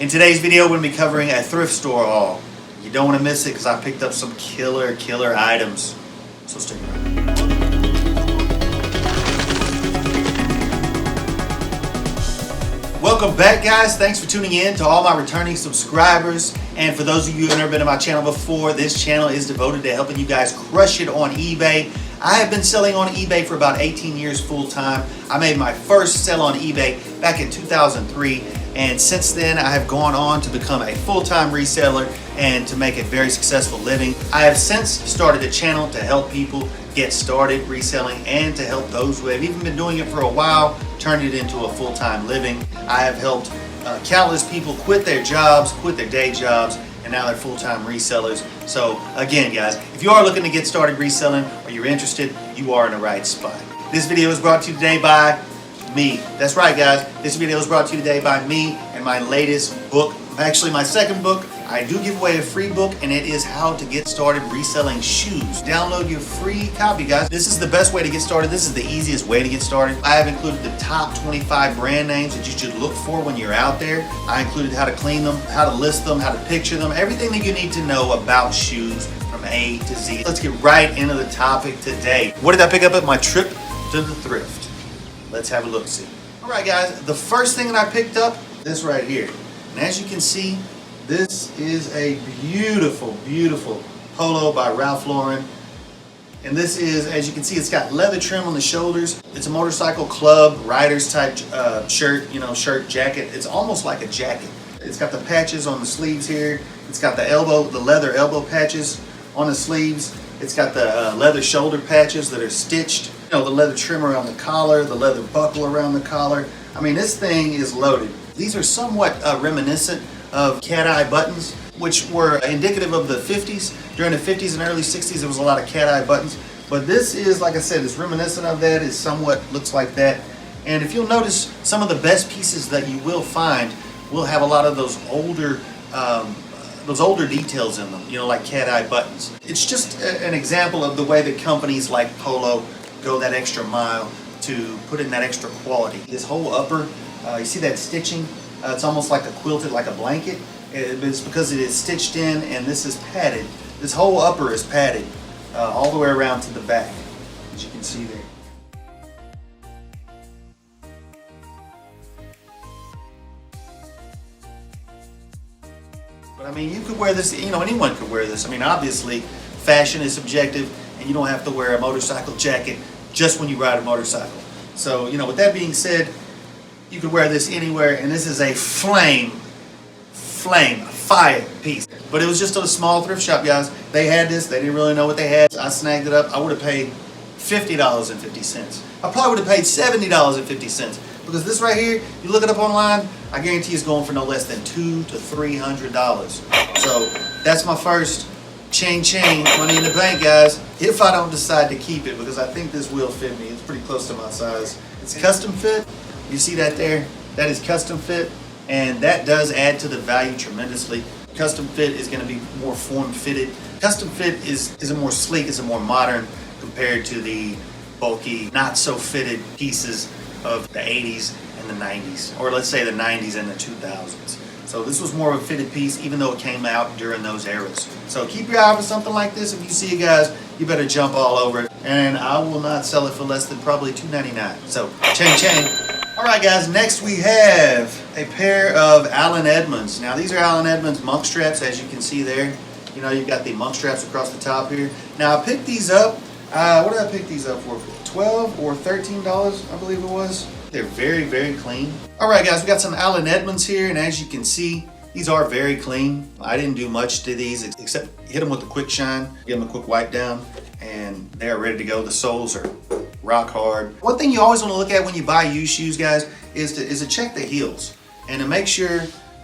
In today's video, we're going to be covering a thrift store haul. You don't want to miss it because I picked up some killer items. So stick around. Welcome back, guys. Thanks for tuning in to all my returning subscribers. And for those of you who have never been to my channel before, this channel is devoted to helping you guys crush it on eBay. I have been selling on eBay for about 18 years full time. I made my first sell on eBay back in 2003. And since then, I have gone on to become a full-time reseller and to make a very successful living. I have since started a channel to help people get started reselling and to help those who have even been doing it for a while turn it into a full-time living. I have helped countless people quit their jobs, quit their day jobs, and now they're full-time resellers. So again, guys, if you are looking to get started reselling or you're interested, you are in the right spot. This video is brought to you today by me. That's right, guys. This video is brought to you today by me and my latest book. Actually, my second book. I do give away a free book, and it is How to Get Started Reselling Shoes. Download your free copy, guys. This is the best way to get started. This is the easiest way to get started. I have included the top 25 brand names that you should look for when you're out there. I included how to clean them, how to list them, how to picture them, everything that you need to know about shoes from A to Z. Let's get right into the topic today. What did I pick up at my trip to the thrift? Let's have a look-see. All right, guys, the first thing that I picked up, this right here. And as you can see, this is a beautiful, beautiful polo by Ralph Lauren. And this is, as you can see, it's got leather trim on the shoulders. It's a motorcycle club, rider's type shirt, shirt, jacket. It's almost like a jacket. It's got the patches on the sleeves here. It's got the leather elbow patches on the sleeves. It's got the leather shoulder patches that are stitched. The leather trim around the collar, the leather buckle around the collar. I mean, this thing is loaded. These are somewhat reminiscent of cat-eye buttons, which were indicative of the 50s. During the 50s and early 60s, there was a lot of cat-eye buttons. But this is, like I said, it's reminiscent of that. It somewhat looks like that. And if you'll notice, some of the best pieces that you will find will have a lot of those older details in them, like cat-eye buttons. It's just an example of the way that companies like Polo go that extra mile to put in that extra quality. This whole upper, you see that stitching? It's almost like a quilted, like a blanket. It's because it is stitched in, and this is padded. This whole upper is padded all the way around to the back, as you can see there. But I mean, you could wear this, anyone could wear this. I mean, obviously, fashion is subjective, and you don't have to wear a motorcycle jacket just when you ride a motorcycle. So, with that being said, you could wear this anywhere, and this is a fire piece. But it was just at a small thrift shop, guys. They had this. They didn't really know what they had. I snagged it up. I would have paid $50.50. I probably would have paid $70.50 because this right here, you look it up online, I guarantee it's going for no less than $200 to $300. So that's my first chain money in the bank, guys. If I don't decide to keep it, because I think this will fit me. It's pretty close to my size. It's custom fit. You see that there? That is custom fit, and that does add to the value tremendously. Custom fit is going to be more form fitted. Custom fit is a more sleek, is a more modern compared to the bulky, not so fitted pieces of the 80s and the 90s, or let's say the 90s and the 2000s. So this was more of a fitted piece, even though it came out during those eras. So keep your eye for something like this. If you see it, guys, you better jump all over it. And I will not sell it for less than probably $2.99. So chain. All right, guys, next we have a pair of Allen Edmonds. Now, these are Allen Edmonds monk straps, as you can see there. You've got the monk straps across the top here. Now, I picked these up. What did I pick these up for? $12 or $13, I believe it was. They're very, very clean. All right, guys, we got some Allen Edmonds here, and as you can see, these are very clean. I didn't do much to these except hit them with a quick shine, give them a quick wipe down, and they're ready to go. The soles are rock hard. One thing you always want to look at when you buy used shoes, guys, is to check the heels and to make sure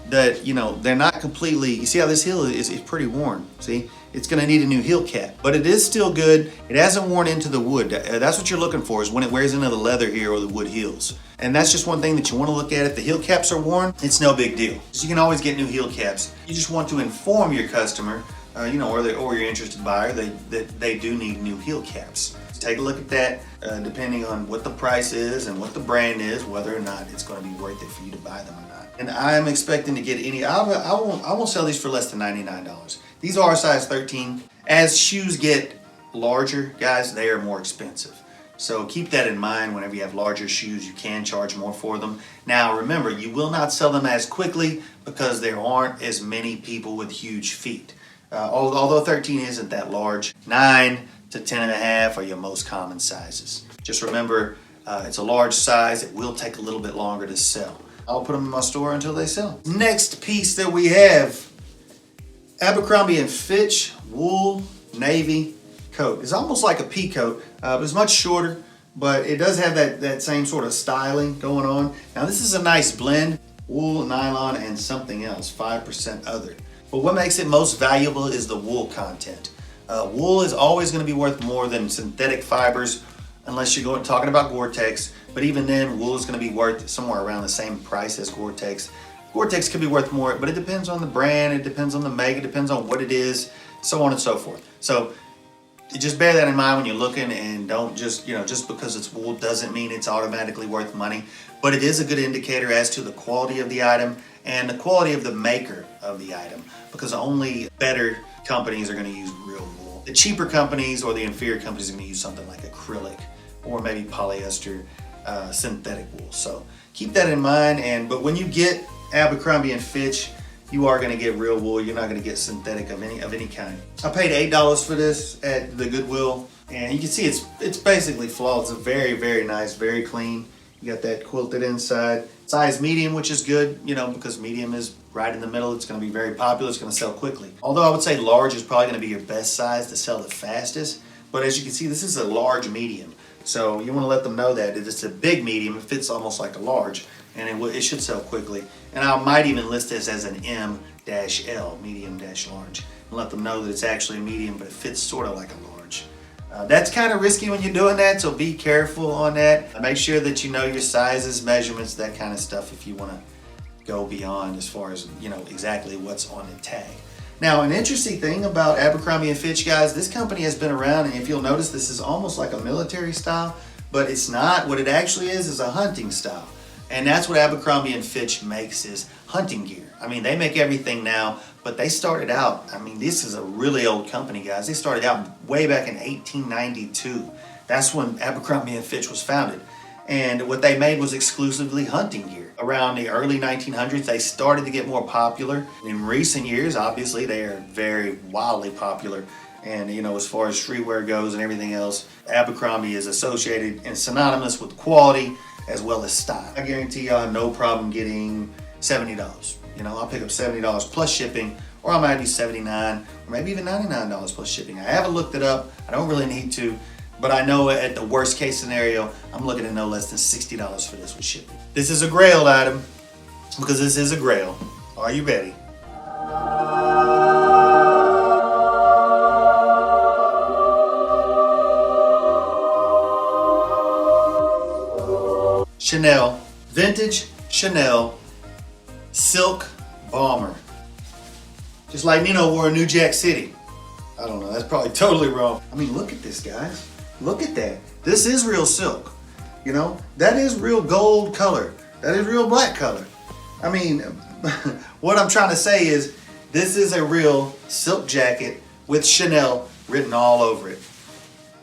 that they're not completely. You see how this heel is pretty worn. See, it's going to need a new heel cap, but it is still good. It hasn't worn into the wood. That's what you're looking for, is when it wears into the leather here or the wood heels. And that's just one thing that you want to look at. If the heel caps are worn, it's no big deal. So you can always get new heel caps. You just want to inform your customer, or your interested buyer, that they do need new heel caps. So take a look at that, depending on what the price is and what the brand is, whether or not it's going to be worth it for you to buy them or not. And I'm expecting to get any, I won't sell these for less than $99. These are size 13. As shoes get larger, guys, they are more expensive. So keep that in mind. Whenever you have larger shoes, you can charge more for them. Now remember, you will not sell them as quickly because there aren't as many people with huge feet. Although 13 isn't that large, 9 to 10 and a half are your most common sizes. Just remember, it's a large size. It will take a little bit longer to sell. I'll put them in my store until they sell. Next piece that we have, Abercrombie and Fitch wool navy coat. It's almost like a pea coat, but it's much shorter, but it does have that same sort of styling going on. Now this is a nice blend, wool, nylon, and something else, 5% other. But what makes it most valuable is the wool content. Wool is always going to be worth more than synthetic fibers, unless you're talking about Gore-Tex. But even then, wool is going to be worth somewhere around the same price as Gore-Tex. Gore-Tex could be worth more, but it depends on the brand, it depends on the make, it depends on what it is, so on and so forth. So just bear that in mind when you're looking, and don't just because it's wool doesn't mean it's automatically worth money. But it is a good indicator as to the quality of the item and the quality of the maker of the item, because only better companies are going to use real wool. The cheaper companies or the inferior companies are going to use something like acrylic or maybe polyester synthetic wool. So keep that in mind. But when you get Abercrombie and Fitch, you are going to get real wool. You're not going to get synthetic of any kind. I paid $8 for this at the Goodwill, and you can see it's basically flawless. It's very, very nice, very clean. You got that quilted inside. Size medium, which is good, because medium is right in the middle. It's going to be very popular. It's going to sell quickly. Although I would say large is probably going to be your best size to sell the fastest. But as you can see, this is a large medium. So you want to let them know that it's a big medium. It fits almost like a large, and it should sell quickly. And I might even list this as an M-L, medium-large, and let them know that it's actually a medium, but it fits sort of like a large. That's kind of risky when you're doing that, so be careful on that. Make sure that you know your sizes, measurements, that kind of stuff if you want to go beyond as far as exactly what's on the tag. Now, an interesting thing about Abercrombie and Fitch, guys, this company has been around, and if you'll notice, this is almost like a military style, but it's not. What it actually is a hunting style. And that's what Abercrombie and Fitch makes, is hunting gear. I mean, they make everything now, but they started out, this is a really old company, guys. They started out way back in 1892. That's when Abercrombie and Fitch was founded. And what they made was exclusively hunting gear. Around the early 1900s, they started to get more popular. In recent years, obviously, they are very wildly popular. And, as far as streetwear goes and everything else, Abercrombie is associated and synonymous with quality as well as style. I guarantee you, I have no problem getting $70. I'll pick up $70 plus shipping, or I might do $79 or maybe even $99 plus shipping. I haven't looked it up. I don't really need to. But I know at the worst case scenario, I'm looking at no less than $60 for this with shipping. This is a Grailed item, because this is a Grail. Are you ready? Chanel, vintage Chanel silk bomber. Just like Nino wore in New Jack City. I don't know, that's probably totally wrong. Look at this, guys. Look at that. This is real silk. That is real gold color. That is real black color. What I'm trying to say is this is a real silk jacket with Chanel written all over it.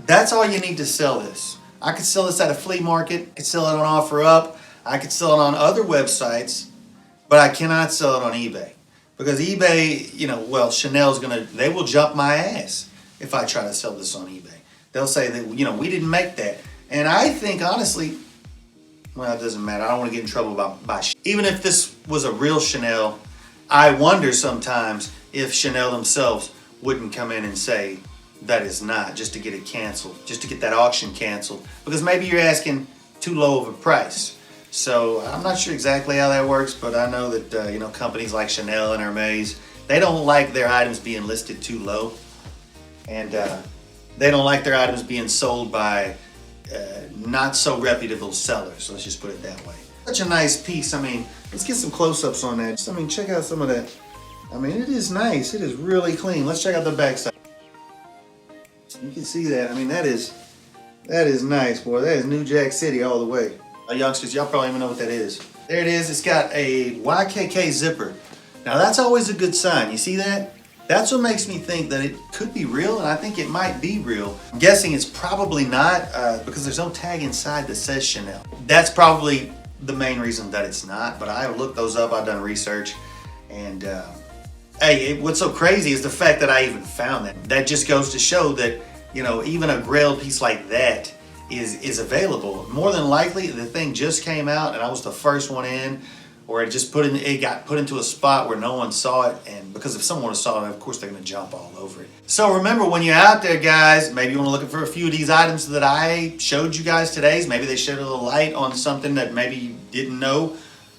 That's all you need to sell this. I could sell this at a flea market. I could sell it on OfferUp. I could sell it on other websites, but I cannot sell it on eBay. Because eBay, Chanel's they will jump my ass if I try to sell this on eBay. They'll say that, we didn't make that. And I think, honestly, well, it doesn't matter. I don't want to get in trouble by even if this was a real Chanel, I wonder sometimes if Chanel themselves wouldn't come in and say that is not, just to get it canceled, just to get that auction canceled. Because maybe you're asking too low of a price. So I'm not sure exactly how that works, but I know that, companies like Chanel and Hermes, they don't like their items being listed too low. And they don't like their items being sold by not so reputable sellers. Let's just put it that way. Such a nice piece. Let's get some close-ups on that. Check out some of that. It is nice. It is really clean. Let's check out the backside. You can see that. That is nice, boy. That is New Jack City all the way. Youngsters, y'all probably even know what that is. There it is. It's got a YKK zipper. Now that's always a good sign. You see that? That's what makes me think that it could be real, and I think it might be real. I'm guessing it's probably not because there's no tag inside that says Chanel. That's probably the main reason that it's not, but I looked those up, I've done research, and hey, what's so crazy is the fact that I even found that. That just goes to show that, you know, even a Grailed piece like that is available. More than likely, the thing just came out and I was the first one in, or it got put into a spot where no one saw it, and because if someone saw it, of course they're gonna jump all over it. So remember, when you're out there, guys, maybe you wanna look for a few of these items that I showed you guys today. Maybe they shed a little light on something that maybe you didn't know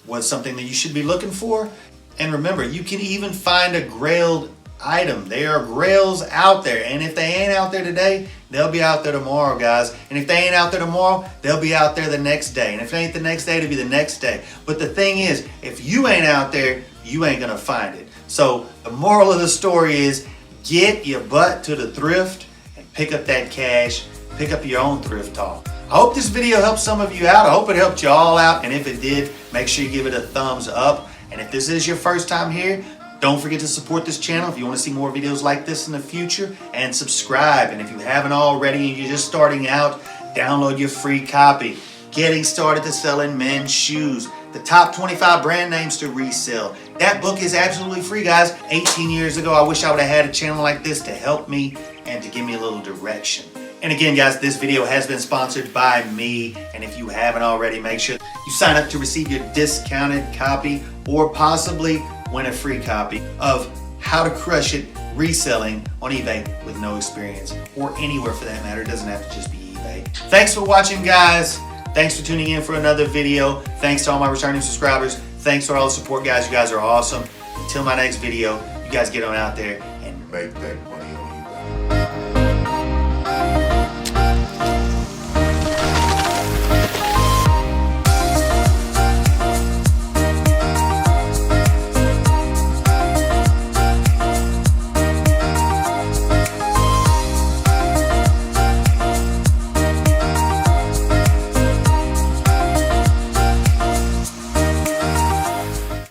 was something that you should be looking for. And remember, you can even find a Grailed item. There are Grails out there, and if they ain't out there today, they'll be out there tomorrow, guys. And if they ain't out there tomorrow, they'll be out there the next day. And if it ain't the next day, it'll be the next day. But the thing is, if you ain't out there, you ain't gonna find it. So the moral of the story is, get your butt to the thrift and pick up that cash, pick up your own thrift haul. I hope this video helped some of you out. I hope it helped you all out, and if it did, make sure you give it a thumbs up. And if this is your first time here, don't forget to support this channel if you want to see more videos like this in the future, and subscribe. And if you haven't already and you're just starting out, download your free copy, Getting Started to Selling Men's Shoes, the top 25 brand names to resell. That book is absolutely free, guys. 18 years ago, I wish I would have had a channel like this to help me and to give me a little direction. And again, guys, this video has been sponsored by me. And if you haven't already, make sure you sign up to receive your discounted copy, or possibly win a free copy of How to Crush It Reselling on eBay with no experience, or anywhere for that matter. It doesn't have to just be eBay. Thanks for watching, guys. Thanks for tuning in for another video. Thanks to all my returning subscribers. Thanks for all the support, guys. You guys are awesome. Until my next video, you guys get on out there and make that money.